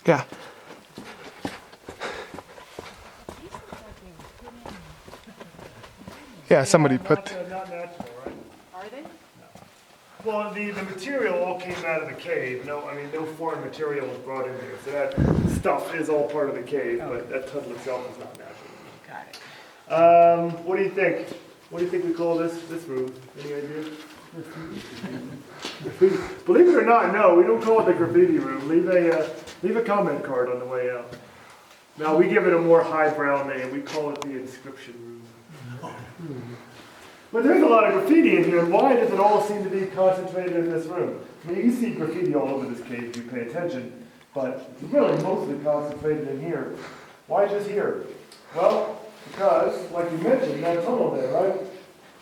Yeah. Yeah, somebody put. Not natural, right? Are they? Well, the material all came out of the cave. No, I mean, no foreign material was brought in here. So that stuff is all part of the cave, but that tunnel itself is not natural. Got it. What do you think? What do you think we call this room? Any idea? Graffiti. Believe it or not, no, we don't call it the graffiti room. Leave a comment card on the way out. Now, we give it a more highbrow name. We call it the inscription room. But there's a lot of graffiti in here, and why does it all seem to be concentrated in this room? I mean, you can see graffiti all over this cave if you pay attention, but it's really mostly concentrated in here. Why just here? Well, because, like you mentioned, that tunnel there, right?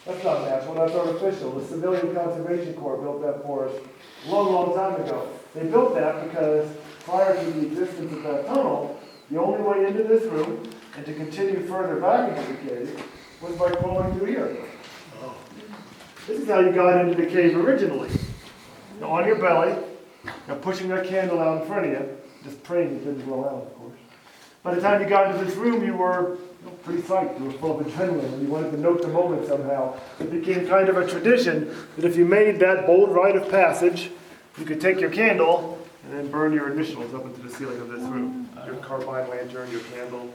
That's not natural, that's artificial. The Civilian Conservation Corps built that for us a long, long time ago. They built that because prior to the existence of that tunnel, the only way into this room and to continue further back into the cave was by crawling through here. This is how you got into the cave originally. Now, on your belly, now pushing that candle out in front of you, just praying it didn't blow out, of course. By the time you got into this room, you were pretty psyched. You were full of adrenaline, and you wanted to note the moment somehow. It became kind of a tradition that if you made that bold rite of passage, you could take your candle and then burn your initials up into the ceiling of this room. Your carbide lantern, your candle.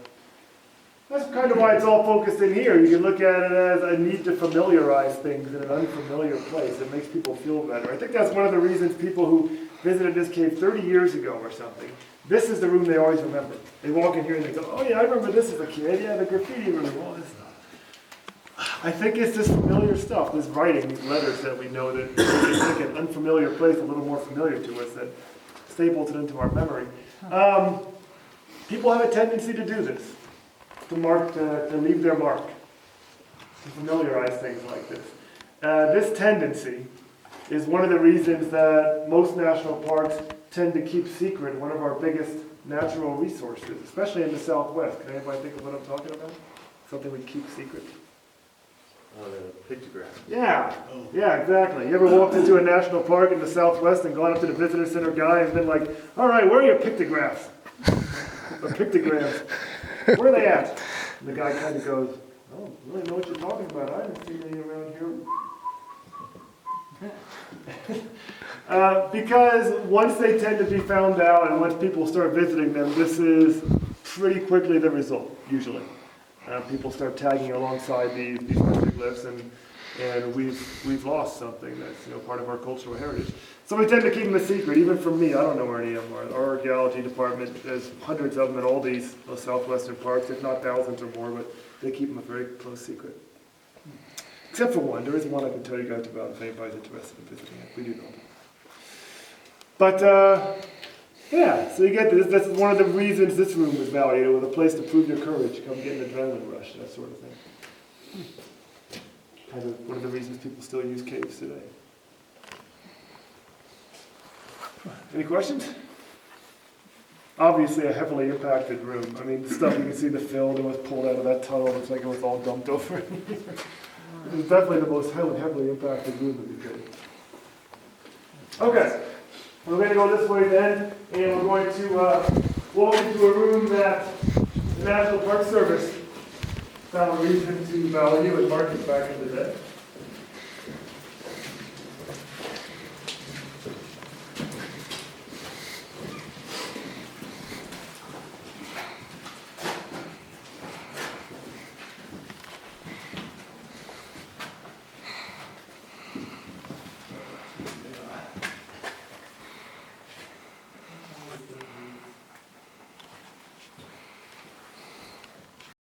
That's kind of why it's all focused in here. You can look at it as a need to familiarize things in an unfamiliar place. It makes people feel better. I think that's one of the reasons people who visited this cave 30 years ago or something, this is the room they always remember. They walk in here and they go, oh yeah, I remember this as a kid. Yeah, the graffiti room, all this stuff. I think it's this familiar stuff, this writing, these letters that we know that make an unfamiliar place a little more familiar to us, that staples it into our memory. People have a tendency to do this. To leave their mark, to familiarize things like this. This tendency is one of the reasons that most national parks tend to keep secret one of our biggest natural resources, especially in the Southwest. Can anybody think of what I'm talking about? Something we keep secret? The pictograph. Yeah, yeah, exactly. You ever walked into a national park in the Southwest and gone up to the visitor center guy and been like, all right, where are your pictographs? Or pictograms? Where are they at? And the guy kind of goes, I don't really know what you're talking about. I haven't seen any around here. Because once they tend to be found out and once people start visiting them, this is pretty quickly the result, usually. People start tagging alongside these petroglyphs and we've lost something that's part of our cultural heritage. So we tend to keep them a secret, even from me. I don't know where any of them are. Our archaeology department, there's hundreds of them in all these southwestern parks, if not thousands or more, but they keep them a very close secret. Except for one. There is one I can tell you guys about if anybody's interested in visiting it. We do know that. But, yeah, so you get this. That's one of the reasons this room was valued. It was a place to prove your courage, come get an adrenaline rush, that sort of thing. Kind of one of the reasons people still use caves today. Any questions? Obviously a heavily impacted room. I mean, the stuff you can see, the fill that was pulled out of that tunnel, looks like it was all dumped over in here. It was definitely the most heavily impacted room that we could. Okay, we're going to go this way then, and we're going to walk into a room that the National Park Service found a reason to value and market back in the day.